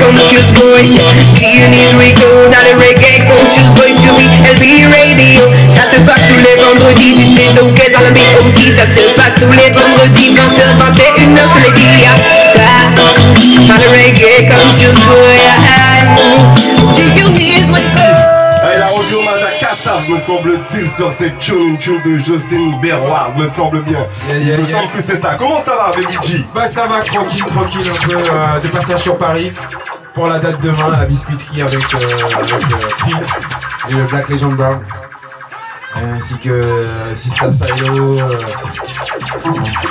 conscious voice. G-Unit Rico, dans le reggae conscious voice sur BLB Radio. Ça se passe tous les vendredis, DJ Donkey dans le beat aussi. Ça se passe tous les vendredis, 20h, 21h, je te l'ai dit, dans le reggae conscious voice. G-Unit Rico. Il a rendu hommage à Kassav, me semble-t-il, sur cette tune de Jocelyne Berroir, me semble bien. Il me semble que c'est ça. Comment ça va, Baby G? Bah ça va, tranquille, un peu de passage sur Paris pour la date demain, la biscuiterie avec Phil et le Black Legend Brown. Ainsi que Sista Silo,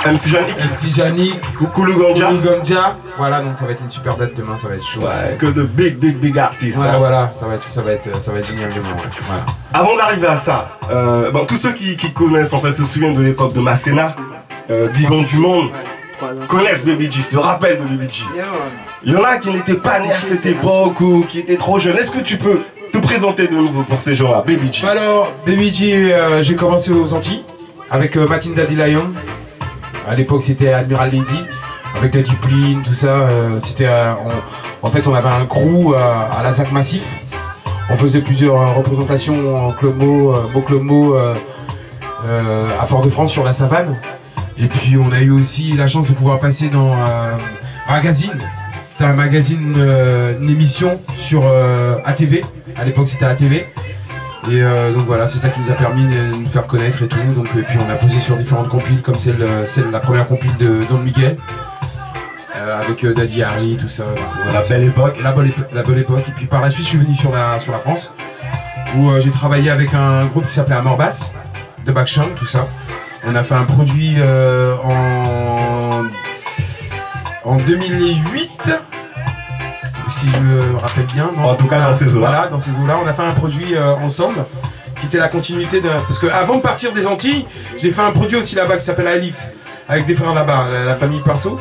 MC Janik, Koulou Ganja. Voilà, donc ça va être une super date demain, ça va être chaud. Ouais, que de big artistes. Ouais, hein. voilà, ça va être génial demain. Ouais. Voilà. Avant d'arriver à ça, tous ceux qui connaissent, en fait, se souviennent de l'époque de Masséna, d'Yvan du Monde, connaissent Baby G, se rappellent de Baby G. Il y en a qui n'étaient pas nés à cette époque ou qui étaient trop jeunes. Est-ce que tu peux te présenter de nouveau pour ces gens-là, Baby G? Alors, Baby G, j'ai commencé aux Antilles avec Matin Daddy Lion. À l'époque, c'était Admiral Lady, avec Daddy Plin, tout ça. En fait, on avait un crew à la ZAC Massif. On faisait plusieurs représentations en Club Mo, à Fort-de-France sur la savane. Et puis, on a eu aussi la chance de pouvoir passer dans Magazine. C'était un magazine, une émission sur ATV. À l'époque, c'était ATV. Et donc voilà, c'est ça qui nous a permis de nous faire connaître et tout. Donc, et puis on a posé sur différentes compiles, comme la première compile de Don Miguel, avec Daddy Harry, tout ça. Donc, voilà, la belle époque. La belle époque. Et puis par la suite, je suis venu sur la France, où j'ai travaillé avec un groupe qui s'appelait Amor Bass, de Backsham, tout ça. On a fait un produit en 2008. Si je me rappelle bien. Non, en tout cas, dans ces eaux-là. Voilà, dans ces eaux-là, on a fait un produit ensemble qui était la continuité de. Parce que avant de partir des Antilles, j'ai fait un produit aussi là-bas qui s'appelle Alif, avec des frères là-bas, la famille Pinceau.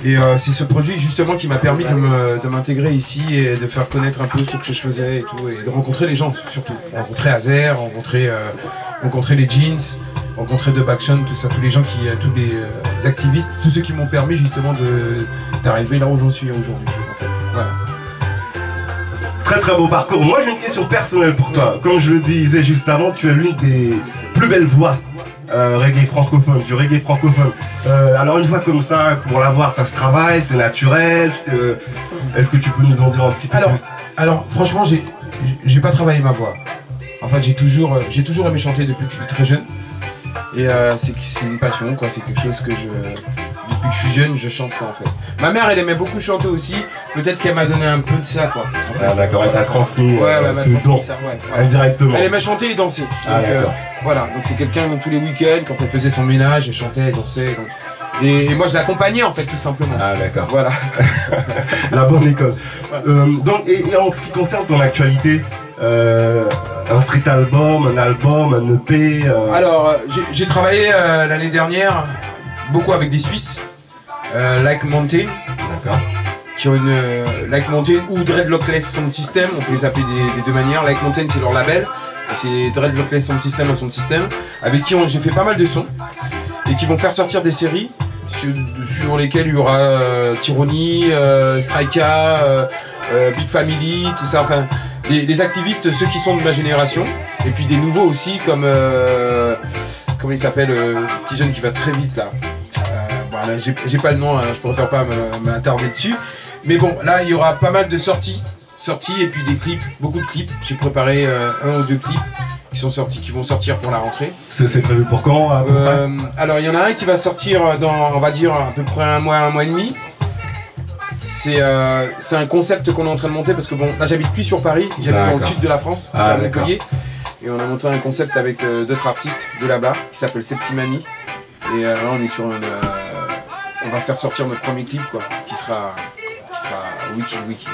Et c'est ce produit justement qui m'a permis de m'intégrer ici et de faire connaître un peu ce que je faisais et tout, et de rencontrer les gens surtout. Rencontrer Azer, rencontrer les Jeans, rencontrer de Backshon, tout ça, tous les gens tous les activistes, tous ceux qui m'ont permis justement d'arriver là où j'en suis aujourd'hui. En fait. Voilà. Très très beau parcours. Moi j'ai une question personnelle pour toi. Comme je le disais juste avant, tu es l'une des plus belles voix reggae francophone, du reggae francophone. Alors une voix comme ça, pour l'avoir, ça se travaille, c'est naturel. Est-ce que tu peux nous en dire un petit peu plus? Alors franchement, j'ai pas travaillé ma voix. En fait, j'ai toujours aimé chanter depuis que je suis très jeune. Et c'est une passion, quoi. C'est quelque chose que depuis que je suis jeune, je chante, quoi, en fait. Ma mère, elle aimait beaucoup chanter aussi. Peut-être qu'elle m'a donné un peu de ça, quoi. En fait. Ah d'accord, elle t'a transmis ce don indirectement. Elle aimait chanter et danser. Ah, donc, voilà, donc c'est quelqu'un tous les week-ends, quand elle faisait son ménage, elle chantait, elle dansait. Donc... Et moi, je l'accompagnais, en fait, tout simplement. Ah d'accord. Voilà. La bonne école. Donc, et en ce qui concerne ton actualité, un street album, un album, un EP Alors, j'ai travaillé l'année dernière beaucoup avec des Suisses, Like Mountain, qui ont une Like Mountain ou Dreadlockless Sound System, on peut les appeler des deux manières. Like Mountain, c'est leur label, et c'est Dreadlockless Sound System à Sound System, avec qui j'ai fait pas mal de sons et qui vont faire sortir des séries sur lesquelles il y aura Tyranny, Strika, Big Family, tout ça. Enfin, les activistes, ceux qui sont de ma génération, et puis des nouveaux aussi, comme comment il s'appelle, le petit jeune qui va très vite là. Voilà, j'ai pas le nom, hein, je préfère pas m'attarder dessus. Mais bon, là il y aura pas mal de sorties et puis des clips, beaucoup de clips. J'ai préparé 1 ou 2 clips qui vont sortir pour la rentrée. C'est prévu pour quand à peu près? Alors il y en a un qui va sortir dans, on va dire, à peu près un mois et demi. C'est un concept qu'on est en train de monter parce que bon, là j'habite plus sur Paris, j'habite dans le sud de la France, à Montpellier. Et on a monté un concept avec d'autres artistes de là-bas qui s'appelle Septimani. Et là on est sur on va faire sortir notre premier clip, quoi, qui sera wiki.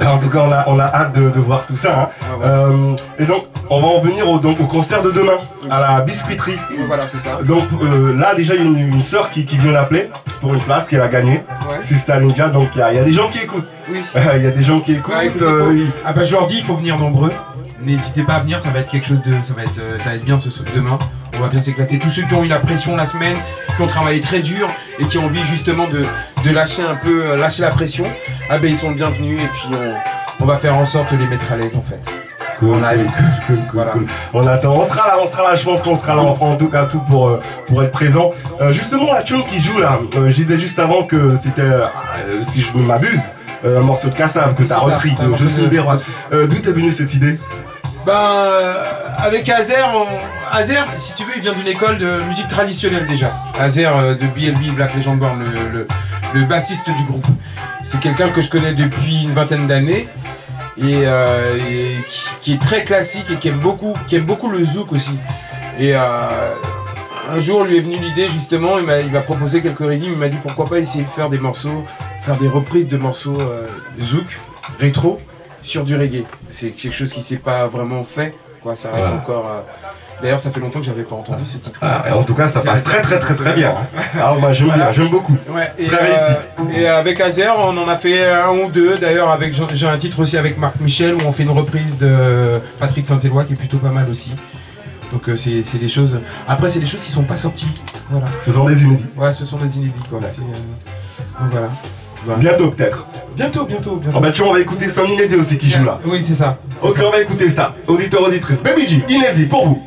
En tout cas on a hâte de voir tout ça. Hein. Et donc on va en venir au concert de demain, à la biscuiterie. Voilà, c'est ça. Donc là déjà il y a une sœur qui vient l'appeler pour une place qu'elle a gagnée. C'est Stalinja, donc il y a des gens qui écoutent. Oui. Il y a des gens qui écoutent. Ah bah je leur dis, il faut venir nombreux. N'hésitez pas à venir, ça va être quelque chose de. Ça va être bien demain. On va bien s'éclater. Tous ceux qui ont eu la pression la semaine, qui ont travaillé très dur et qui ont envie justement de lâcher un peu, lâcher la pression, ah ben ils sont bienvenus et puis on va faire en sorte de les mettre à l'aise en fait. Cool, voilà. On attend, on sera là, je pense qu'on sera là, on fera en tout cas tout pour être présent. Justement la tune qui joue là, je disais juste avant que c'était, si je ne m'abuse, un morceau de Kassav que tu as repris de Jocelyne Bérois. D'où t'es venue cette idée? Avec Azer, si tu veux, il vient d'une école de musique traditionnelle déjà. Azer de BLB, Black Legend Born, le bassiste du groupe. C'est quelqu'un que je connais depuis une vingtaine d'années et qui est très classique et qui aime beaucoup le zouk aussi. Et un jour lui est venue l'idée justement, il m'a proposé quelques rythmes, il m'a dit pourquoi pas essayer de faire des morceaux, faire des reprises de morceaux zouk, rétro, sur du reggae. C'est quelque chose qui s'est pas vraiment fait, quoi, ça reste encore... D'ailleurs ça fait longtemps que j'avais pas entendu ce titre. En tout cas ça passe très bien. Alors moi j'aime beaucoup. Ouais, et avec Azer on en a fait un ou deux, d'ailleurs j'ai un titre aussi avec Marc Michel où on fait une reprise de Patrick Saint-Éloi qui est plutôt pas mal aussi. Donc c'est des choses... Après c'est des choses qui sont pas sorties. Voilà. Ce sont des inédits. Ouais, ce sont des inédits quoi. Donc voilà. Bientôt peut-être. Bientôt. Oh bah tu vois, on va écouter son inédit aussi qui joue là. Oui c'est ça. Ok, on va écouter ça. Auditeur, auditrice, Baby G, inédit pour vous.